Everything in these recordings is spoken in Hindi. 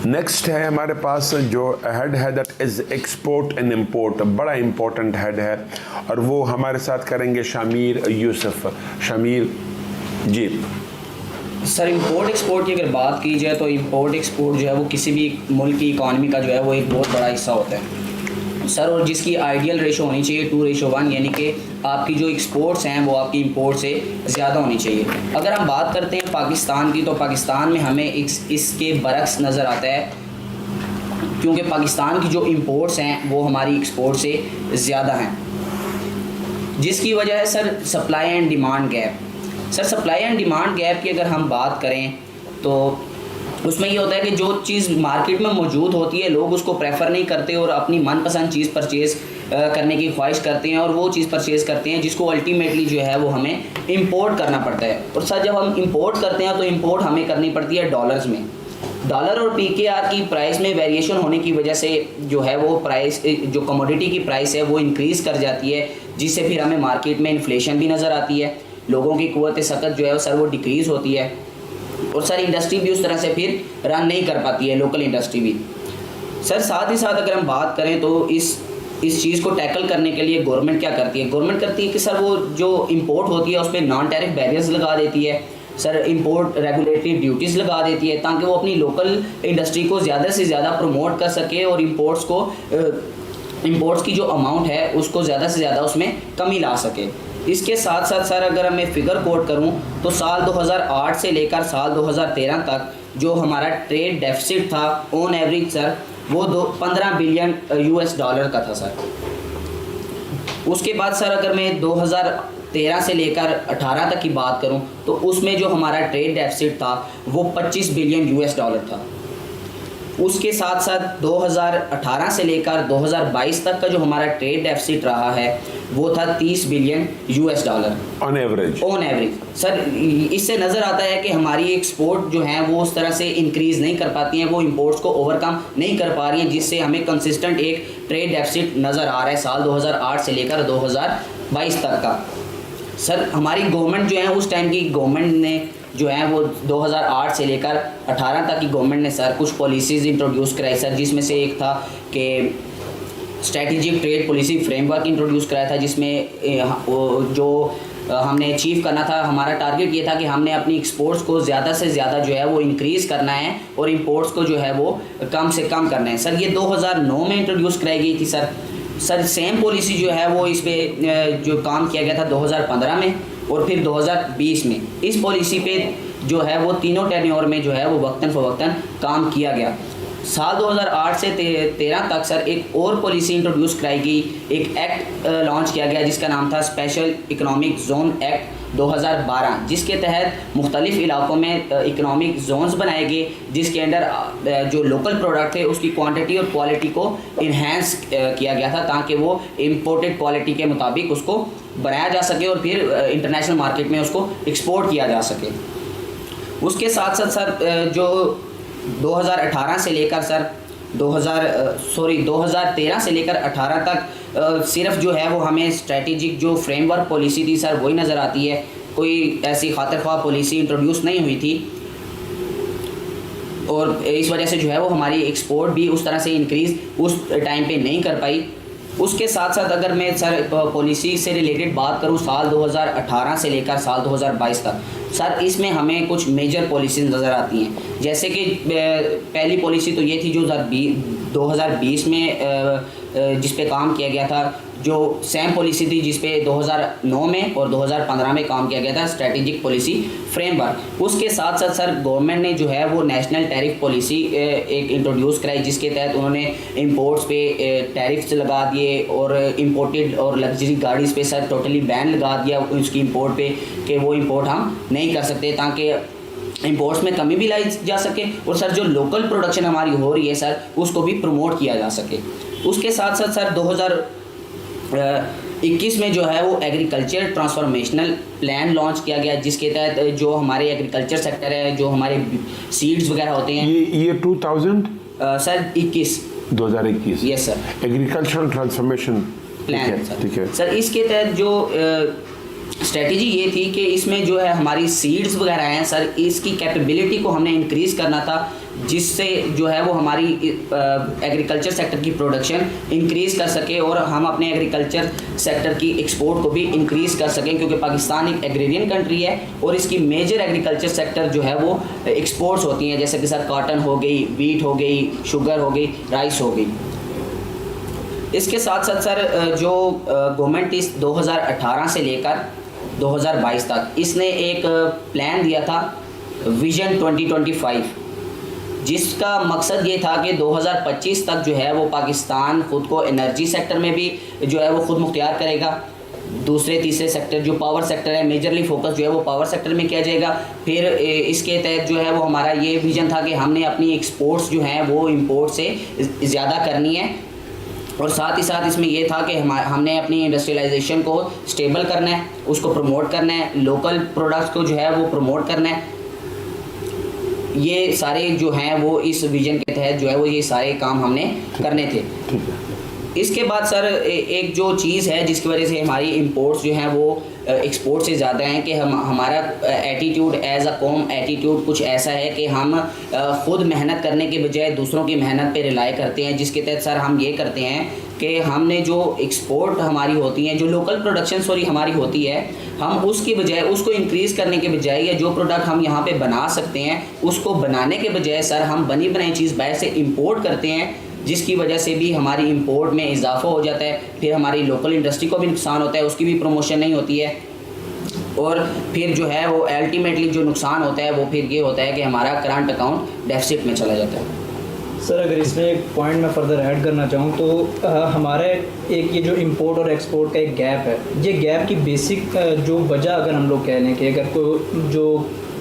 नेक्स्ट है हमारे पास जो हेड है, that is export and import, बड़ा इम्पोर्टेंट हेड है और वो हमारे साथ करेंगे शामिर यूसुफ। शामिर जी। सर इंपोर्ट एक्सपोर्ट की अगर बात की जाए तो इंपोर्ट एक्सपोर्ट जो है वो किसी भी मुल्क की इकॉनमी का जो है वो एक बहुत बड़ा हिस्सा होता है सर, और जिसकी आइडियल रेशो होनी चाहिए 2:1, यानी कि आपकी जो एक्सपोर्ट्स हैं वो आपकी इंपोर्ट से ज़्यादा होनी चाहिए। अगर हम बात करते हैं पाकिस्तान की, तो पाकिस्तान में हमें इसके बरक्स नज़र आता है, क्योंकि पाकिस्तान की जो इंपोर्ट्स हैं वो हमारी एक्सपोर्ट से ज़्यादा हैं, जिसकी वजह है sir supply and demand gap. Sir supply and demand gap की अगर हम बात करें तो उसमें ये होता है कि जो चीज़ मार्केट में मौजूद होती है लोग उसको प्रेफर नहीं करते और अपनी मनपसंद चीज़ परचेज़ करने की ख्वाहिश करते हैं और वो चीज़ परचेज़ करते हैं जिसको अल्टीमेटली जो है वो हमें इंपोर्ट करना पड़ता है। और सर जब हम इंपोर्ट करते हैं तो इंपोर्ट हमें करनी पड़ती है डॉलर्स में। डॉलर और पीकेआर की प्राइस में वेरिएशन होने की वजह से जो है वो प्राइस, जो कमोडिटी की प्राइस है वो इंक्रीज़ कर जाती है, जिससे फिर हमें मार्केट में इन्फ्लेशन भी नज़र आती है, लोगों की क़ुव्वत सक़त जो है सर वो डिक्रीज़ होती है और सर इंडस्ट्री भी उस तरह से फिर रन नहीं कर पाती है, लोकल इंडस्ट्री भी। सर साथ ही साथ अगर हम बात करें तो इस चीज़ को टैकल करने के लिए गवर्नमेंट क्या करती है? गवर्नमेंट करती है कि सर वो जो इंपोर्ट होती है उस पर नॉन टैरिफ बैरियर्स लगा देती है, सर इंपोर्ट रेगुलेटरी ड्यूटीज़ लगा देती है ताकि वो अपनी लोकल इंडस्ट्री को ज़्यादा से ज़्यादा प्रमोट कर सके और इंपोर्ट्स की जो अमाउंट है उसको ज़्यादा से ज़्यादा उसमें कमी ला सके। इसके साथ साथ सर अगर मैं फिगर कोट करूं तो साल 2008 से लेकर साल 2013 तक जो हमारा ट्रेड डेफिसिट था ऑन एवरेज सर वो 15 बिलियन US डॉलर का था सर। उसके बाद सर अगर मैं 2013 से लेकर 18 तक की बात करूं तो उसमें जो हमारा ट्रेड डेफिसिट था वो 25 बिलियन US डॉलर था। उसके साथ साथ 2018 से लेकर 2022 तक का जो हमारा ट्रेड डेफिसिट रहा है वो था 30 billion US dollar on average. Sir इससे नज़र आता है कि हमारी एक्सपोर्ट जो है वो उस तरह से इंक्रीज़ नहीं कर पाती हैं, वो इंपोर्ट्स को ओवरकम नहीं कर पा रही हैं, जिससे हमें कंसिस्टेंट एक ट्रेड डेफिसिट नज़र आ रहा है साल 2008 से लेकर 2022 तक का। सर हमारी गवर्नमेंट जो है उस टाइम की गवर्नमेंट ने जो है वो 2008 से लेकर 18 तक की गवर्नमेंट ने सर कुछ पॉलिसीज़ इंट्रोड्यूस कराई सर, जिसमें से एक था कि strategic trade policy framework introduce कराया था, जिसमें जो हमने अचीव करना था, हमारा टारगेट ये था कि हमने अपनी एक्सपोर्ट्स को ज़्यादा से ज़्यादा जो है वो इंक्रीज़ करना है और इंपोर्ट्स को जो है वो कम से कम करना है। सर ये 2009 में इंट्रोड्यूस कराई गई थी सर सेम पॉलिसी जो है वो इस पर जो काम किया गया था 2015 में और फिर 2020 में। इस पॉलिसी पे जो है वो तीनों टेन्योर में जो है वो वक्तन फ़वक्तन काम किया गया। साल 2008 से 13 तक सर एक और पॉलिसी इंट्रोड्यूस कराई गई, एक एक्ट लॉन्च किया गया जिसका नाम था स्पेशल इकनॉमिक जोन एक्ट 2012, जिसके तहत मुख्तलिफ़ इलाकों में इकनॉमिक जोन्स बनाए गए, जिसके अंडर जो लोकल प्रोडक्ट है उसकी क्वांटिटी और क्वालिटी को इन्हेंस किया गया था ताकि वो इम्पोर्टेड क्वालिटी के मुताबिक उसको बनाया जा सके और फिर इंटरनेशनल मार्केट में उसको एक्सपोर्ट किया जा सके। उसके साथ साथ सर जो 2018 से लेकर सर 2013 से लेकर 18 तक सिर्फ जो है वो हमें स्ट्रेटेजिक जो फ्रेमवर्क पॉलिसी थी सर वही नज़र आती है, कोई ऐसी खातिर ख्वाह पॉलिसी इंट्रोड्यूस नहीं हुई थी और इस वजह से जो है वो हमारी एक्सपोर्ट भी उस तरह से इंक्रीज़ उस टाइम पे नहीं कर पाई। उसके साथ साथ अगर मैं सर पॉलिसी से रिलेटेड बात करूं साल 2018 से लेकर साल 2022 तक सर इसमें हमें कुछ मेजर पॉलिसीज़ नज़र आती हैं, जैसे कि पहली पॉलिसी तो ये थी जो 2020 में जिस पे काम किया गया था, जो सेम पॉलिसी थी जिस पे 2009 में और 2015 में काम किया गया था, स्ट्रेटेजिक पॉलिसी फ्रेमवर्क। उसके साथ साथ सर गवर्नमेंट ने जो है वो नेशनल टैरिफ पॉलिसी एक इंट्रोड्यूस कराई, जिसके तहत उन्होंने इंपोर्ट्स पे टैरिफ्स लगा दिए और इंपोर्टेड और लग्जरी गाड़ीज़ पे सर टोटली बैन लगा दिया उसकी इंपोर्ट पे कि वो इंपोर्ट हम नहीं कर सकते, ताकि इंपोर्ट्स में कमी भी लाई जा सके और सर जो लोकल प्रोडक्शन हमारी हो रही है सर उसको भी प्रमोट किया जा सके। उसके साथ साथ सर 2021 में जो है वो एग्रीकल्चर ट्रांसफॉर्मेशनल प्लान लॉन्च किया गया, जिसके तहत जो हमारे एग्रीकल्चर सेक्टर है, जो हमारे सीड्स वगैरह होते हैं, ये 2000 sir 2021 yes sir agricultural transformation plan ठीक है सर इसके तहत जो स्ट्रेटजी ये थी कि इसमें जो है हमारी सीड्स वगैरह हैं सर, इसकी कैपेबिलिटी को हमने इंक्रीज़ करना था, जिससे जो है वो हमारी एग्रीकल्चर सेक्टर की प्रोडक्शन इंक्रीज़ कर सके और हम अपने एग्रीकल्चर सेक्टर की एक्सपोर्ट को भी इंक्रीज़ कर सकें, क्योंकि पाकिस्तान एक एग्रेरियन कंट्री है और इसकी मेजर एग्रीकल्चर सेक्टर जो है वो एक्सपोर्ट्स होती हैं, जैसे कि सर कॉटन हो गई, वीट हो गई, शुगर हो गई, राइस हो गई। इसके साथ साथ सर जो गवर्नमेंट इस 2018 से लेकर 2022 तक इसने एक प्लान दिया था विजन 2025, जिसका मकसद ये था कि 2025 तक जो है वो पाकिस्तान ख़ुद को एनर्जी सेक्टर में भी जो है वो ख़ुद मुख्तियार करेगा। दूसरे तीसरे सेक्टर जो पावर सेक्टर है, मेजरली फोकस जो है वो पावर सेक्टर में किया जाएगा। फिर इसके तहत जो है वो हमारा ये विजन था कि हमने अपनी एक्सपोर्ट्स जो हैं वो इंपोर्ट से ज़्यादा करनी है, और साथ ही साथ इसमें ये था कि हमने अपनी इंडस्ट्रियलाइजेशन को स्टेबल करना है, उसको प्रमोट करना है, लोकल प्रोडक्ट्स को जो है वो प्रमोट करना है। ये सारे जो हैं वो इस विजन के तहत जो है वो ये सारे काम हमने करने थे। इसके बाद सर एक जो चीज़ है जिसकी वजह से हमारी इंपोर्ट्स जो हैं वो एक्सपोर्ट से ज़्यादा हैं कि हमारा attitude as a calm attitude कुछ ऐसा है कि हम ख़ुद मेहनत करने के बजाय दूसरों की मेहनत पे रिलाई करते हैं, जिसके तहत सर हम ये करते हैं कि हमने जो एक्सपोर्ट हमारी होती हैं, जो लोकल प्रोडक्शन हमारी होती है, हम उसकी बजाय उसको इंक्रीज़ करने के बजाय या जो प्रोडक्ट हम यहाँ पे बना सकते हैं उसको बनाने के बजाय सर हम बनी बनाई चीज़ बाहर से इंपोर्ट करते हैं, जिसकी वजह से भी हमारी इंपोर्ट में इजाफा हो जाता है। फिर हमारी लोकल इंडस्ट्री को भी नुकसान होता है, उसकी भी प्रमोशन नहीं होती है, और फिर जो है वो अल्टीमेटली जो नुकसान होता है वो फिर ये होता है कि हमारा करंट अकाउंट डेफिसिट में चला जाता है। सर अगर इसमें एक पॉइंट मैं फर्दर ऐड करना चाहूँ तो हमारा एक ये जो इंपोर्ट और एक्सपोर्ट का एक गैप है, ये गैप की बेसिक जो वजह अगर हम लोग कह लें कि अगर कोई जो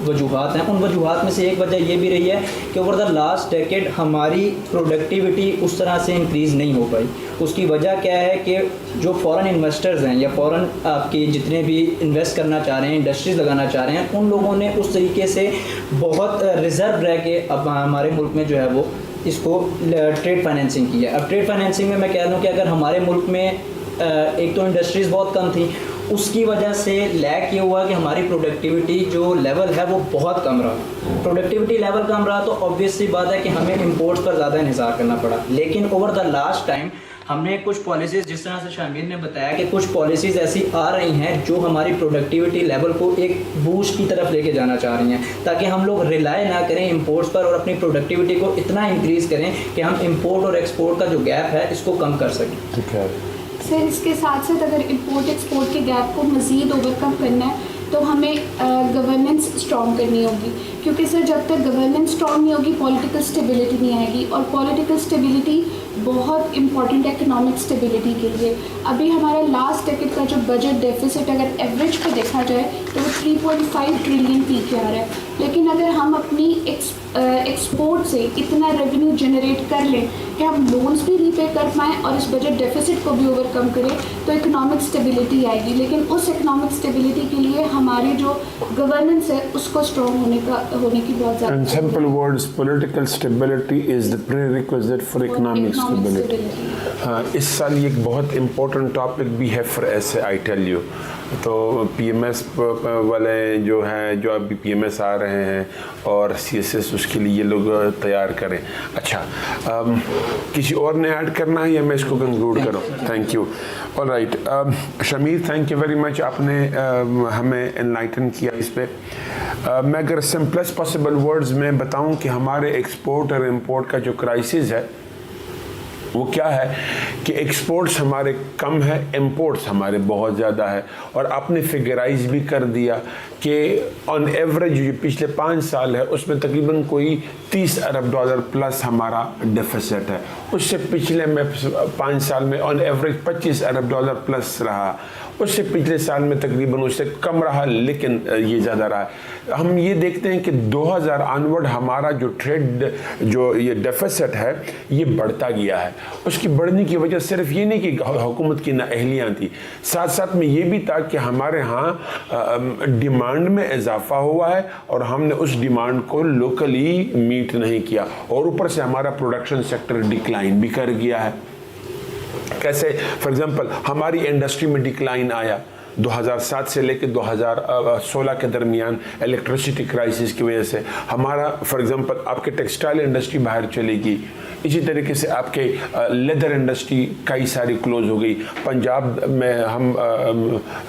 वजूहात हैं, उन वजूहात में से एक वजह ये भी रही है कि ओवर द लास्ट डेकेड हमारी प्रोडक्टिविटी उस तरह से इंक्रीज़ नहीं हो पाई। उसकी वजह क्या है कि जो फॉरेन इन्वेस्टर्स हैं या फॉरेन आपके जितने भी इन्वेस्ट करना चाह रहे हैं, इंडस्ट्रीज़ लगाना चाह रहे हैं, उन लोगों ने उस तरीके से बहुत रिजर्व रह के अब हमारे मुल्क में जो है वो इसको ट्रेड फाइनेंसिंग की है। अब ट्रेड फाइनेंसिंग में मैं कह लूँ कि अगर हमारे मुल्क में एक तो इंडस्ट्रीज़ बहुत कम थी, उसकी वजह से लैक ये हुआ कि हमारी प्रोडक्टिविटी जो लेवल है वो बहुत कम रहा। प्रोडक्टिविटी लेवल कम रहा तो ऑब्वियस सी बात है कि हमें इंपोर्ट्स पर ज़्यादा इंहिसार करना पड़ा। लेकिन ओवर द लास्ट टाइम हमने कुछ पॉलिसीज़, जिस तरह से शामिर ने बताया कि कुछ पॉलिसीज़ ऐसी आ रही हैं जो हमारी प्रोडक्टिविटी लेवल को एक बूस्ट की तरफ लेके जाना चाह रही हैं, ताकि हम लोग रिलाई ना करें इंपोर्ट्स पर और अपनी प्रोडक्टिविटी को इतना इंक्रीज़ करें कि हम इंपोर्ट और एक्सपोर्ट का जो गैप है इसको कम कर सकें। ठीक है सर, इसके साथ साथ अगर इंपोर्ट एक्सपोर्ट के गैप को मज़ीद ओवरकम करना है तो हमें गवर्नेंस स्ट्रॉन्ग करनी होगी, क्योंकि सर जब तक गवर्नेंस स्ट्रॉन्ग नहीं होगी पॉलिटिकल स्टेबिलिटी नहीं आएगी, और पॉलिटिकल स्टेबिलिटी बहुत इंपॉर्टेंट है इकोनॉमिक स्टेबिलिटी के लिए। अभी हमारा लास्ट डेकेड का जो बजट डेफिसिट अगर एवरेज पे देखा जाए तो वो 3.5 ट्रिलियन पीक पे आ रहा है, लेकिन अगर हम अपनी एक्सपोर्ट से इतना रेवेन्यू जनरेट कर लें कि हम लोन्स भी रीपे कर पाएँ और इस बजट डेफिसिट को भी ओवरकम करें तो इकोनॉमिक स्टेबिलिटी आएगी। लेकिन उस इकोनॉमिक स्टेबिलिटी के लिए हमारी जो गवर्नेंस है उसको स्ट्रॉन्ग होने की बहुत ज़्यादा। In simple words, political stability is the prerequisite for economic stability. हाँ, इस साल ये एक बहुत इम्पोर्टेंट टॉपिक भी है फॉर ऐसे आई टेल यू। तो पीएमएस वाले जो हैं, जो अभी पीएमएस आ रहे हैं और सीएसएस, उसके लिए ये लोग तैयार करें। अच्छा, किसी और ने ऐड करना है या मैं इसको कंक्लूड करूँ? Thank you. All right, Shamir, thank you very much, आपने हमें एनलाइटन किया इस पर। मैं अगर सिंपलेस्ट पॉसिबल वर्ड्स में बताऊं कि हमारे एक्सपोर्ट और इंपोर्ट का जो क्राइसिस है वो क्या है कि एक्सपोर्ट्स हमारे कम है, इंपोर्ट्स हमारे बहुत ज़्यादा है। और आपने फिगराइज भी कर दिया कि ऑन एवरेज जो पिछले 5 साल है उसमें तकरीबन कोई 30 अरब डॉलर प्लस हमारा डेफिसिट है। उससे पिछले में 5 साल में on average 25 Arab dollar plus रहा, उससे पिछले साल में तकरीबन उससे कम रहा, लेकिन ये ज़्यादा रहा। हम ये देखते हैं कि 2000 ऑनवर्ड हमारा जो ट्रेड जो ये डेफिसिट है ये बढ़ता गया है। उसकी बढ़ने की वजह सिर्फ ये नहीं कि हुकूमत की नाअहलियाँ थी, साथ साथ में ये भी था कि हमारे यहाँ डिमांड में इजाफा हुआ है और हमने उस डिमांड को लोकली मीट नहीं किया, और ऊपर से हमारा प्रोडक्शन सेक्टर डिक्लाइन भी कर गया है। कैसे? फॉर एग्जांपल हमारी इंडस्ट्री में डिक्लाइन आया, 2007 से लेकर 2016 के दरमियान इलेक्ट्रिसिटी क्राइसिस की वजह से हमारा फॉर एग्जांपल आपके टेक्सटाइल इंडस्ट्री बाहर चलेगी, इसी तरीके से आपके लेदर इंडस्ट्री कई सारी क्लोज हो गई। पंजाब में हम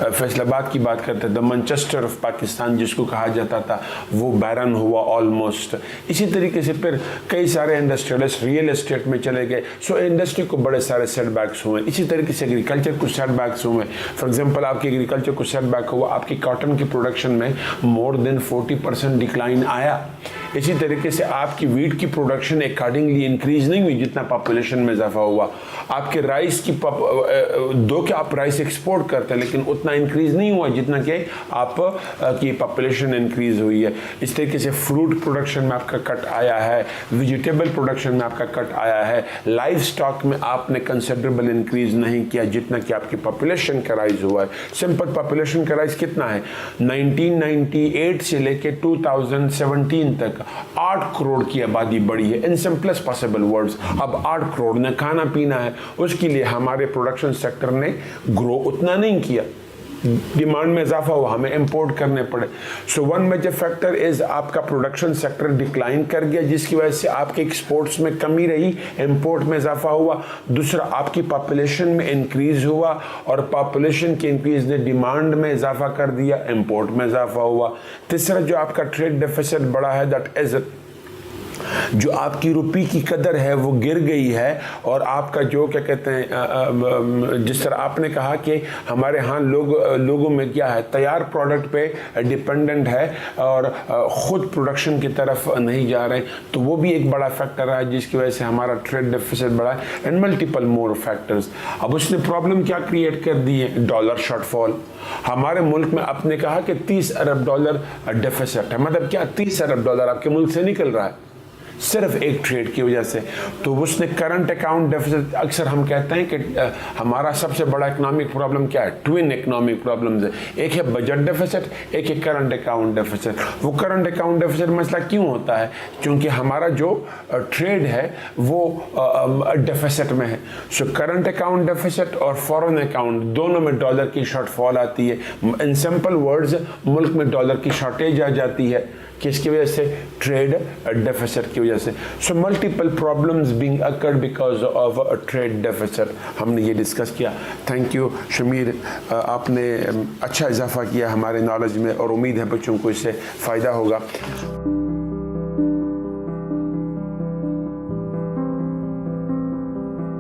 फैसलाबाद की बात करते थे, द मैनचेस्टर ऑफ पाकिस्तान जिसको कहा जाता था, वो बैरन हुआ ऑलमोस्ट। इसी तरीके से फिर कई सारे इंडस्ट्रियलिस्ट रियल एस्टेट में चले गए, सो इंडस्ट्री को बड़े सारे सेटबैक्स हुए। इसी तरीके से एग्रीकल्चर को सेटबैक्स हुए। फॉर एग्जांपल आपकी एग्रीकल्चर को सेटबैक हुआ, आपकी कॉटन की प्रोडक्शन में मोर देन 40% डिक्लाइन आया। इसी तरीके से आपकी वीट की प्रोडक्शन अकॉर्डिंगली इंक्रीज नहीं हुई जितना पॉपुलेशन में इजाफा हुआ। आपके राइस की दो के आप राइस एक्सपोर्ट करते हैं लेकिन उतना इंक्रीज नहीं हुआ जितना कि आप की पॉपुलेशन इंक्रीज हुई है। इस तरीके से फ्रूट प्रोडक्शन में आपका कट आया है, वेजिटेबल प्रोडक्शन में आपका कट आया है, लाइव स्टॉक में आपने कंसिडरेबल इंक्रीज नहीं किया जितना कि आपकी पॉपुलेशन का राइज हुआ है। सिंपल पॉपुलेशन का राइज कितना है? 1998 से लेके 2017 तक 8 करोड़ की आबादी बढ़ी है। इन सिंपलेस्ट पॉसिबल वर्ड्स, अब 8 करोड़ ने खाना पीना है, उसके लिए हमारे प्रोडक्शन सेक्टर ने ग्रो उतना नहीं किया, डिमांड में इजाफा हुआ, हमें इंपोर्ट करने पड़े। So one major factor is आपका प्रोडक्शन सेक्टर डिक्लाइन कर गया जिसकी वजह से आपके एक्सपोर्ट्स में कमी रही, इंपोर्ट में इजाफा हुआ। दूसरा, आपकी पॉपुलेशन में इंक्रीज हुआ और पॉपुलेशन के इंक्रीज ने डिमांड में इजाफा कर दिया, इंपोर्ट में इजाफा हुआ। तीसरा, जो आपका ट्रेड डेफिसिट बढ़ा है, दैट इज जो आपकी रुपये की कदर है वो गिर गई है और आपका जो क्या कहते हैं, जिस तरह आपने कहा कि हमारे यहाँ लोगों में क्या है, तैयार प्रोडक्ट पे डिपेंडेंट है और ख़ुद प्रोडक्शन की तरफ नहीं जा रहे, तो वो भी एक बड़ा फैक्टर है जिसकी वजह से हमारा ट्रेड डेफिसिट बढ़ा है एंड मल्टीपल मोर फैक्टर्स। अब उसने प्रॉब्लम क्या क्रिएट कर दी है? Dollar shortfall. हमारे मुल्क में आपने कहा कि $30 अरब डेफिसिट है, मतलब क्या $30 अरब आपके मुल्क से निकल रहा है सिर्फ एक ट्रेड की वजह से। तो उसने करंट अकाउंट डेफिसिट, अक्सर हम कहते हैं कि हमारा सबसे बड़ा इकोनॉमिक प्रॉब्लम क्या है? ट्विन इकोनॉमिक प्रॉब्लम्स है, एक है बजट डेफिसिट, एक है करंट अकाउंट डेफिसिट। वो करंट अकाउंट डेफिसिट मसला क्यों होता है? क्योंकि हमारा जो ट्रेड है वो डेफिसिट में है। सो करंट अकाउंट डेफिसिट और फॉरेन अकाउंट दोनों में डॉलर की शॉर्टफॉल आती है। इन सिंपल वर्ड्स, मुल्क में डॉलर की शॉर्टेज आ जाती है, किसकी वजह से? ट्रेड डेफिसिट की वजह से। So multiple problems being occurred because of trade deficit. हमने ये डिस्कस किया। थैंक यू शमीर, आपने अच्छा इजाफा किया हमारे नॉलेज में और उम्मीद है बच्चों को इससे फ़ायदा होगा।